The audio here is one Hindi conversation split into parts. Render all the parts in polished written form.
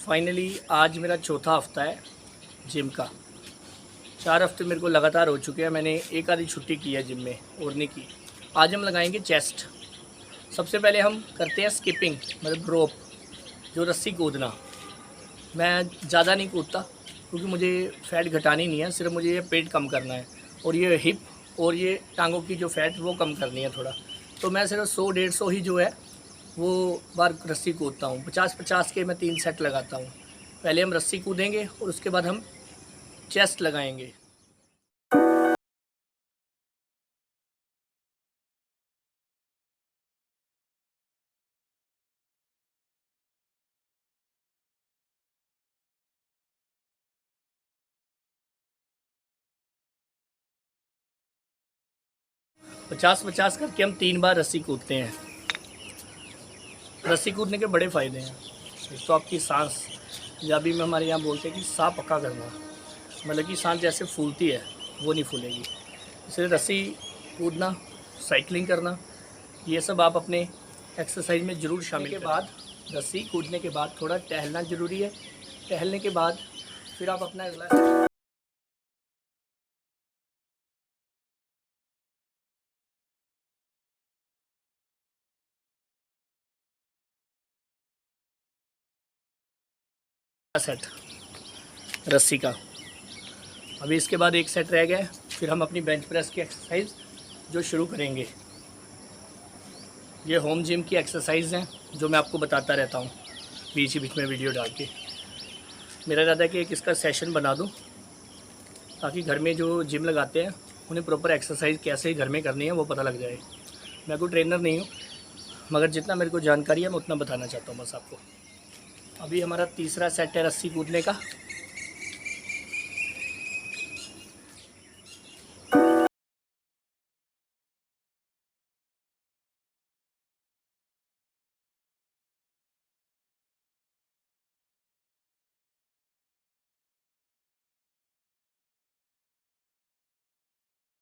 फाइनली आज मेरा चौथा हफ्ता है जिम का। 4 हफ्ते मेरे को लगातार हो चुके हैं। मैंने एक आधी छुट्टी की है जिम में और नहीं की। आज हम लगाएंगे चेस्ट। सबसे पहले हम करते हैं स्किपिंग, मतलब रोप, जो रस्सी कूदना। मैं ज़्यादा नहीं कूदता क्योंकि मुझे फ़ैट घटानी नहीं है, सिर्फ मुझे ये पेट कम करना है और ये हिप और ये टांगों की जो फ़ैट वो कम करनी है थोड़ा। तो मैं सिर्फ 100-150 ही जो है वो बार रस्सी कूदता हूँ। 50-50 के मैं 3 सेट लगाता हूँ। पहले हम रस्सी कूदेंगे और उसके बाद हम चेस्ट लगाएंगे। पचास 50 करके हम 3 बार रस्सी कूदते हैं। रस्सी कूदने के बड़े फ़ायदे हैं। एक तो आपकी सांस, पंजाबी में हमारे यहाँ बोलते हैं कि साह पक्का करना, मतलब कि सांस जैसे फूलती है वो नहीं फूलेगी। इसलिए रस्सी कूदना, साइकिलिंग करना, ये सब आप अपने एक्सरसाइज में ज़रूर शामिल करें। बाद रस्सी कूदने के बाद थोड़ा टहलना ज़रूरी है। टहलने के बाद फिर आप अपना अगला सेट रस्सी का। अभी इसके बाद एक सेट रह गया है, फिर हम अपनी बेंच प्रेस की एक्सरसाइज जो शुरू करेंगे। ये होम जिम की एक्सरसाइज हैं जो मैं आपको बताता रहता हूँ बीच बीच में वीडियो डाल के। मेरा इरादा है कि एक इसका सेशन बना दूँ ताकि घर में जो जिम लगाते हैं उन्हें प्रॉपर एक्सरसाइज कैसे घर में करनी है वो पता लग जाए। मैं कोई ट्रेनर नहीं हूँ, मगर जितना मेरे को जानकारी है मैं उतना बताना चाहता हूँ बस आपको। अभी हमारा तीसरा सेट है रस्सी कूदने का।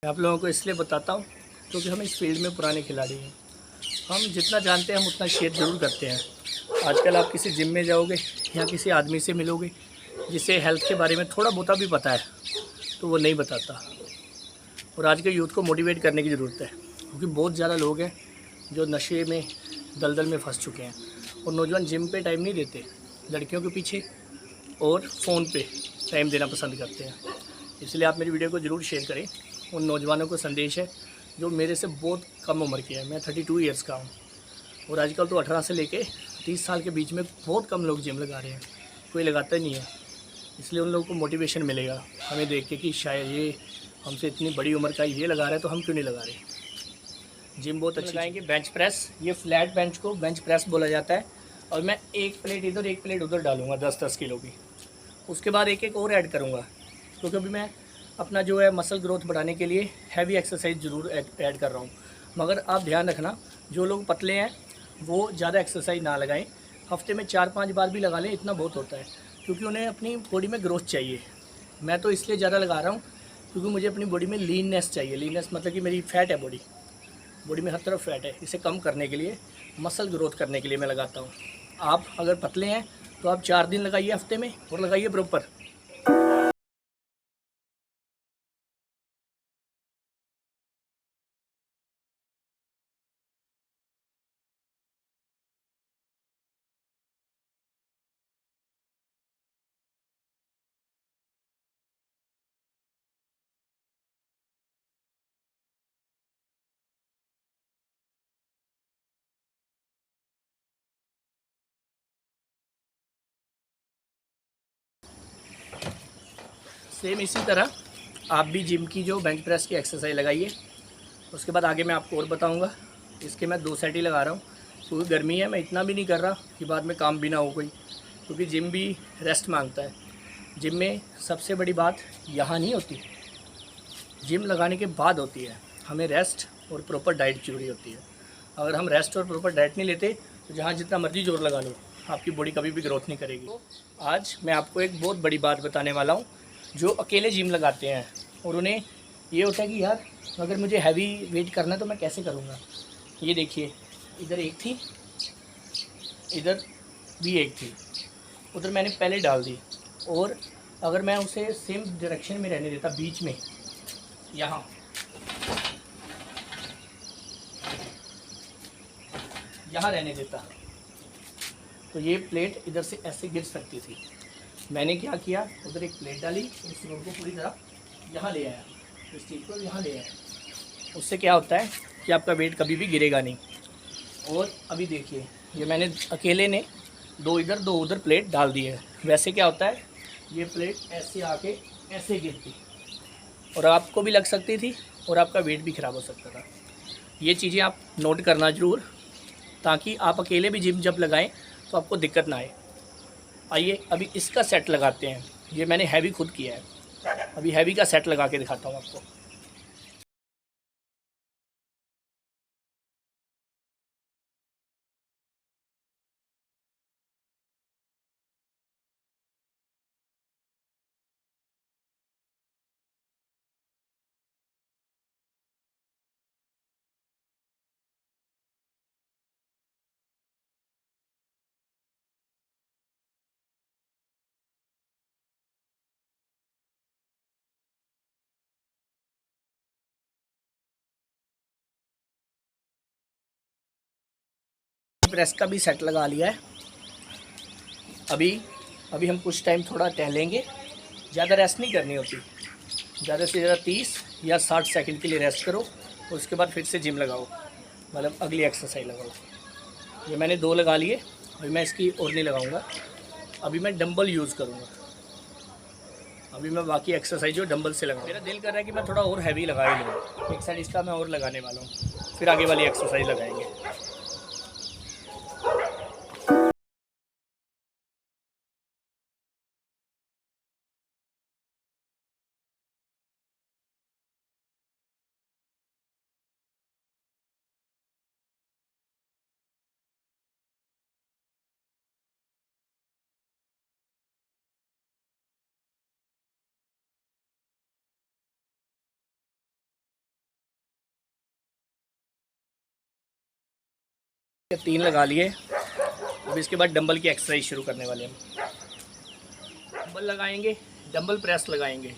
मैं आप लोगों को इसलिए बताता हूँ क्योंकि हम इस फील्ड में पुराने खिलाड़ी हैं। हम जितना जानते हैं हम उतना शेयर ज़रूर करते हैं। आजकल आप किसी जिम में जाओगे या किसी आदमी से मिलोगे जिसे हेल्थ के बारे में थोड़ा बहुता भी पता है तो वो नहीं बताता। और आज के यूथ को मोटिवेट करने की ज़रूरत है क्योंकि बहुत ज़्यादा लोग हैं जो नशे में दलदल में फंस चुके हैं और नौजवान जिम पे टाइम नहीं देते, लड़कियों के पीछे और फ़ोन पे टाइम देना पसंद करते हैं। इसलिए आप मेरी वीडियो को ज़रूर शेयर करें। उन नौजवानों को संदेश है जो मेरे से बहुत कम उम्र के हैं। मैं 32 ईयर्स का हूँ और आजकल तो 18 से लेके 30 साल के बीच में बहुत कम लोग जिम लगा रहे हैं, कोई लगाता ही नहीं है। इसलिए उन लोगों को मोटिवेशन मिलेगा हमें देख के कि शायद ये हमसे इतनी बड़ी उम्र का ये लगा रहा है तो हम क्यों नहीं लगा रहे। जिम बहुत अच्छी लगाएंगे। बेंच प्रेस, ये फ्लैट बेंच को बेंच प्रेस बोला जाता है और मैं एक प्लेट इधर एक प्लेट उधर डालूंगा 10-10 किलो की। उसके बाद एक एक और ऐड करूँगा क्योंकि अभी मैं अपना जो है मसल ग्रोथ बढ़ाने के लिए हैवी एक्सरसाइज ज़रूर ऐड कर रहा हूँ। मगर आप ध्यान रखना, जो लोग पतले हैं वो ज़्यादा एक्सरसाइज ना लगाएं। हफ्ते में 4-5 बार भी लगा लें, इतना बहुत होता है क्योंकि उन्हें अपनी बॉडी में ग्रोथ चाहिए। मैं तो इसलिए ज़्यादा लगा रहा हूँ क्योंकि मुझे अपनी बॉडी में लीननेस चाहिए। लीननेस मतलब कि मेरी फ़ैट है, बॉडी में हर तरफ फ़ैट है। इसे कम करने के लिए, मसल ग्रोथ करने के लिए मैं लगाता हूँ। आप अगर पतले हैं तो आप 4 दिन लगाइए हफ्ते में और लगाइए प्रॉपर। सेम इसी तरह आप भी जिम की जो बेंच प्रेस की एक्सरसाइज लगाइए। उसके बाद आगे मैं आपको और बताऊंगा। इसके मैं 2 सेट ही लगा रहा हूँ क्योंकि गर्मी है। मैं इतना भी नहीं कर रहा कि बाद में काम भी ना हो कोई, क्योंकि जिम भी रेस्ट मांगता है। जिम में सबसे बड़ी बात यहाँ नहीं होती, जिम लगाने के बाद होती है। हमें रेस्ट और प्रॉपर डाइट जरूरी होती है। अगर हम रेस्ट और प्रॉपर डाइट नहीं लेते तो जहाँ जितना मर्जी जोर लगा लो, आपकी बॉडी कभी भी ग्रोथ नहीं करेगी। तो आज मैं आपको एक बहुत बड़ी बात बताने वाला हूँ। जो अकेले जिम लगाते हैं और उन्हें ये होता है कि यार अगर मुझे हैवी वेट करना है तो मैं कैसे करूँगा। ये देखिए, इधर एक थी, इधर भी एक थी। उधर मैंने पहले डाल दी, और अगर मैं उसे सेम डायरेक्शन में रहने देता, बीच में यहाँ रहने देता, तो ये प्लेट इधर से ऐसे गिर सकती थी। मैंने क्या किया, उधर एक प्लेट डाली, उस रोड को पूरी तरह यहाँ ले आया, इस चीज़ को यहाँ ले आया। उससे क्या होता है कि आपका वेट कभी भी गिरेगा नहीं। और अभी देखिए, ये मैंने अकेले ने 2 इधर 2 उधर प्लेट डाल दी है। वैसे क्या होता है, ये प्लेट ऐसे आके ऐसे गिरती और आपको भी लग सकती थी और आपका वेट भी ख़राब हो सकता था। ये चीज़ें आप नोट करना ज़रूर, ताकि आप अकेले भी जिम जब लगाएं तो आपको दिक्कत ना आए। आइए अभी इसका सेट लगाते हैं। ये मैंने हैवी खुद किया है, अभी हैवी का सेट लगा के दिखाता हूँ आपको। प्रेस का भी सेट लगा लिया है। अभी हम कुछ टाइम थोड़ा टहलेंगे, ज़्यादा रेस्ट नहीं करनी होती, ज़्यादा से ज़्यादा 30 या 60 सेकंड के लिए रेस्ट करो, और उसके बाद फिर से जिम लगाओ, मतलब अगली एक्सरसाइज लगाओ। ये मैंने 2 लगा लिए, अभी मैं इसकी और नहीं लगाऊंगा। अभी मैं डंबल यूज़ करूँगा, अभी मैं बाकी एक्सरसाइज जो डंबल से लगाऊँ। मेरा दिल कर रहा है कि मैं थोड़ा और हैवी लगा ही लूँ, एक साइड इसका मैं और लगाने वाला हूँ, फिर आगे वाली एक्सरसाइज लगाएंगे। ये 3 लगा लिए, अब इसके बाद डंबल की एक्सरसाइज शुरू करने वाले हैं। डंबल लगाएंगे, डंबल प्रेस लगाएंगे।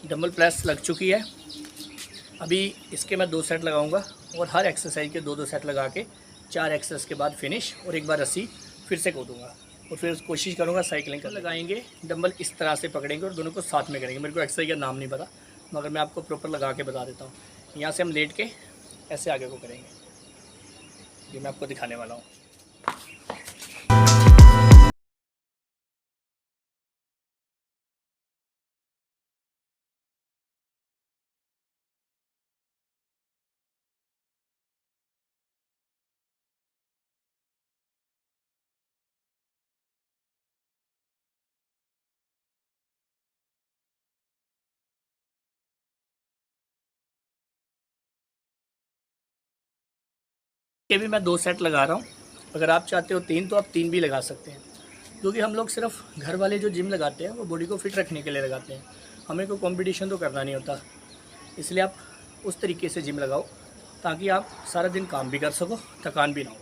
डंबल प्रेस लग चुकी है, अभी इसके मैं 2 सेट लगाऊंगा, और हर एक्सरसाइज के 2-2 सेट लगा के 4 एक्सरसाइज के बाद फिनिश, और एक बार रस्सी फिर से कूदूँगा, और फिर कोशिश करूँगा साइकिलिंग कर। लगाएंगे डंबल इस तरह से पकड़ेंगे और दोनों को साथ में करेंगे। मेरे को एक्सरसाइज का नाम नहीं पता, मगर मैं आपको प्रॉपर लगा के बता देता हूँ। यहाँ से हम लेट के ऐसे आगे को करेंगे, ये मैं आपको दिखाने वाला हूँ। ये भी मैं 2 सेट लगा रहा हूँ, अगर आप चाहते हो 3 तो आप 3 भी लगा सकते हैं, क्योंकि हम लोग सिर्फ घर वाले जो जिम लगाते हैं वो बॉडी को फिट रखने के लिए लगाते हैं, हमें कोई कंपटीशन तो करना नहीं होता। इसलिए आप उस तरीके से जिम लगाओ, ताकि आप सारा दिन काम भी कर सको, थकान भी ना हो,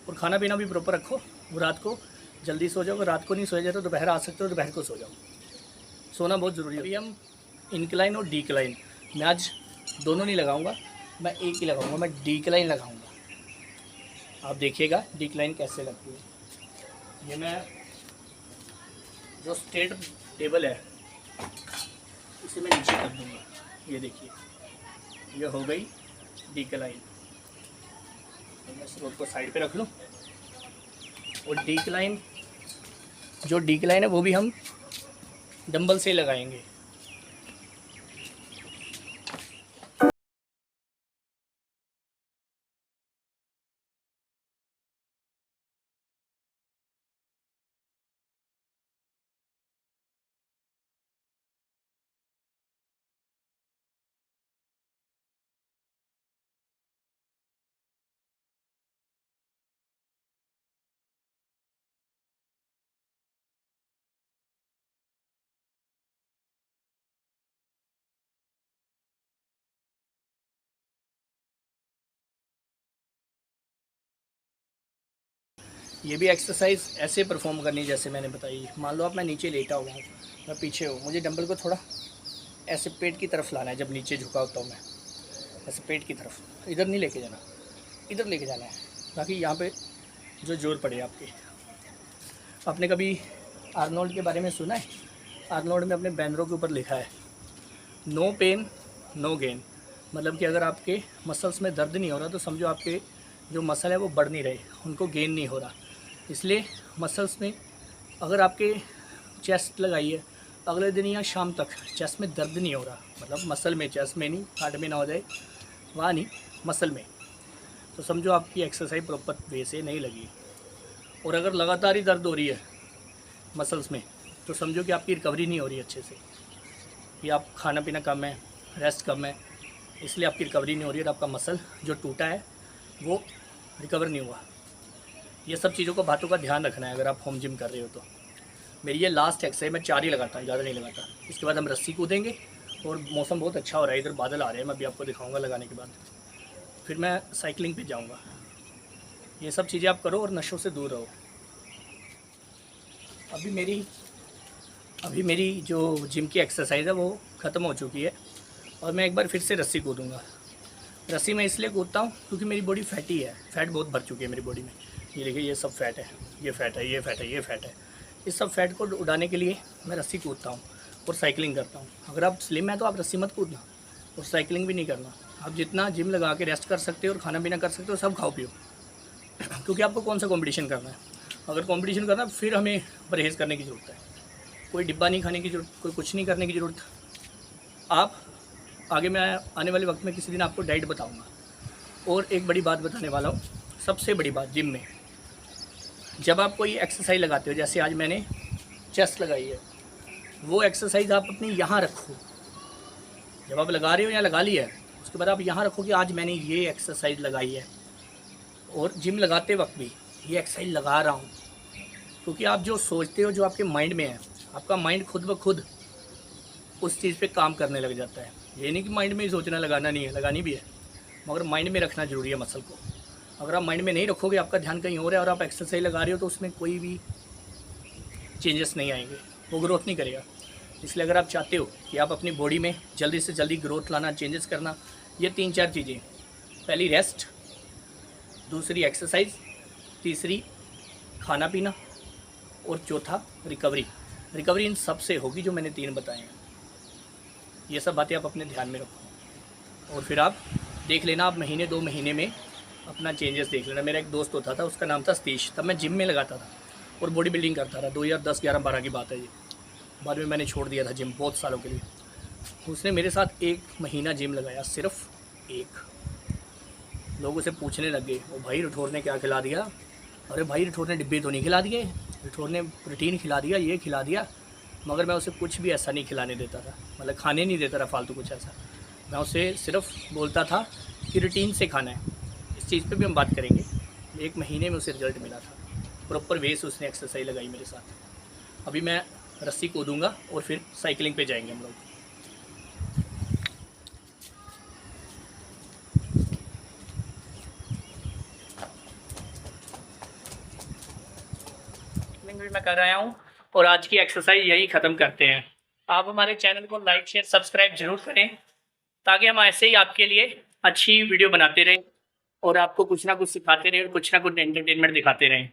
और खाना पीना भी प्रॉपर रखो। वो रात को जल्दी सो जाओ, अगर रात को नहीं सोया जाए तो दोपहर आ सकते हो, दोपहर को सो जाओ, सोना बहुत ज़रूरी है। अभी हम इनक्लाइन और डीक्लाइन, मैं आज दोनों नहीं लगाऊंगा, मैं एक ही लगाऊंगा, मैं डीक्लाइन लगाऊंगा। आप देखिएगा डिक्लाइन कैसे लगती है। ये मैं जो स्ट्रेट टेबल है इसे मैं नीचे कर दूंगा, ये देखिए, ये हो गई डिक्लाइन। मैं इस रोड को साइड पे रख लूँ, और डिक्लाइन, जो डिक्लाइन है वो भी हम डंबल से लगाएंगे। ये भी एक्सरसाइज ऐसे परफॉर्म करनी जैसे मैंने बताई। मान लो आप मैं नीचे लेटा हुआ हूँ, मैं पीछे हूँ, मुझे डंबल को थोड़ा ऐसे पेट की तरफ लाना है। जब नीचे झुका होता हूँ मैं ऐसे पेट की तरफ, इधर नहीं लेके जाना, इधर लेके जाना है ताकि यहाँ पे जो जोर पड़े आपके। आपने कभी आर्नोल्ड के बारे में सुना है? आर्नोल्ड में अपने बैनरों के ऊपर लिखा है नो पेन नो गेन। मतलब कि अगर आपके मसल्स में दर्द नहीं हो रहा तो समझो आपके जो मसल है वो बढ़ नहीं रहे, उनको गेन नहीं हो रहा। इसलिए मसल्स में अगर आपके चेस्ट लगाई है, अगले दिन या शाम तक चेस्ट में दर्द नहीं हो रहा, मतलब मसल में, चेस्ट में नहीं, हार्ट में ना हो जाए, वहाँ नहीं, मसल में, तो समझो आपकी एक्सरसाइज प्रॉपर वे से नहीं लगी। और अगर लगातार ही दर्द हो रही है मसल्स में तो समझो कि आपकी रिकवरी नहीं हो रही अच्छे से, कि आप खाना पीना कम है, रेस्ट कम है, इसलिए आपकी रिकवरी नहीं हो रही है और आपका मसल जो टूटा है वो रिकवर नहीं हुआ। ये सब चीज़ों को, बातों का ध्यान रखना है अगर आप होम जिम कर रहे हो तो। मेरी ये लास्ट एक्सरसाइज, मैं 4 ही लगाता हूँ, ज़्यादा नहीं लगाता। इसके बाद हम रस्सी कूदेंगे और मौसम बहुत अच्छा हो रहा है, इधर बादल आ रहे हैं, मैं अभी आपको दिखाऊंगा लगाने के बाद। फिर मैं साइकिलिंग पे जाऊँगा। ये सब चीज़ें आप करो और नशों से दूर रहो। अभी मेरी जो जिम की एक्सरसाइज है वो ख़त्म हो चुकी है और मैं एक बार फिर से रस्सी कूदूँगा। रस्सी मैं इसलिए कूदता हूँ क्योंकि मेरी बॉडी फैटी है, फैट बहुत भर चुकी है मेरी बॉडी में। ये देखिए, ये सब फैट है, ये फैट है, ये फैट है, ये फैट है। इस सब फैट को उड़ाने के लिए मैं रस्सी कूदता हूँ और साइकिलिंग करता हूँ। अगर आप स्लिम हैं तो आप रस्सी मत कूदना और साइकिलिंग भी नहीं करना। आप जितना जिम लगा के रेस्ट कर सकते हो और खाना पीना कर सकते हो सब खाओ पियो क्योंकि आपको कौन सा कंपटीशन करना है। अगर कंपटीशन करना है फिर हमें परहेज़ करने की ज़रूरत है। कोई डिब्बा नहीं खाने की ज़रूरत, कोई कुछ नहीं करने की ज़रूरत। आप आगे मैं आने वाले वक्त में किसी दिन आपको डाइट बताऊँगा। और एक बड़ी बात बताने वाला हूँ, सबसे बड़ी बात जिम में, जब आप कोई एक्सरसाइज लगाते हो, जैसे आज मैंने चेस्ट लगाई है, वो एक्सरसाइज आप अपनी यहाँ रखो। जब आप लगा रहे हो या लगा लिया है उसके बाद आप यहाँ रखो कि आज मैंने ये एक्सरसाइज लगाई है। और जिम लगाते वक्त भी ये एक्सरसाइज लगा रहा हूँ, क्योंकि आप जो सोचते हो, जो आपके माइंड में है, आपका माइंड खुद ब खुद उस चीज़ पे काम करने लग जाता है। ये नहीं कि माइंड में ही सोचना, लगाना नहीं है, लगानी भी है, मगर माइंड में रखना ज़रूरी है मसल को। अगर आप माइंड में नहीं रखोगे, आपका ध्यान कहीं और है और आप एक्सरसाइज लगा रहे हो तो उसमें कोई भी चेंजेस नहीं आएंगे, वो ग्रोथ नहीं करेगा। इसलिए अगर आप चाहते हो कि आप अपनी बॉडी में जल्दी से जल्दी ग्रोथ लाना, चेंजेस करना, ये 3-4 चीज़ें, पहली रेस्ट, दूसरी एक्सरसाइज, तीसरी खाना पीना और चौथा रिकवरी। रिकवरी इन सब से होगी जो मैंने 3 बताए हैं। ये सब बातें आप अपने ध्यान में रखो और फिर आप देख लेना, आप महीने 2 महीने में अपना चेंजेस देख लेना। मेरा एक दोस्त होता था, उसका नाम था सतीश, तब मैं जिम में लगाता था और बॉडी बिल्डिंग करता था। 2010, 11, 12 की बात है ये। बाद में मैंने छोड़ दिया था जिम बहुत सालों के लिए। उसने मेरे साथ 1 महीना जिम लगाया, सिर्फ 1। लोग उसे पूछने लग गए, ओ भाई राठौर ने क्या खिला दिया? अरे भाई राठौर ने डिब्बे तो नहीं खिला दिए, राठौर ने प्रोटीन खिला दिया, ये खिला दिया। मगर मैं उसे कुछ भी ऐसा नहीं खिलाने देता था, मतलब खाने नहीं देता था फालतू कुछ ऐसा। मैं उसे सिर्फ बोलता था कि रूटीन से खाना है। इस चीज़ पे भी हम बात करेंगे। 1 महीने में उसे रिजल्ट मिला था, प्रॉपर वे से उसने एक्सरसाइज लगाई मेरे साथ। अभी मैं रस्सी कूदूँगा और फिर साइकिलिंग पे जाएंगे हम लोग। साइकिलिंग भी मैं कर रहा हूँ और आज की एक्सरसाइज यही ख़त्म करते हैं। आप हमारे चैनल को लाइक, शेयर, सब्सक्राइब जरूर करें ताकि हम ऐसे ही आपके लिए अच्छी वीडियो बनाते रहें और आपको कुछ ना कुछ सिखाते रहें और कुछ ना कुछ एंटरटेनमेंट दिखाते रहें।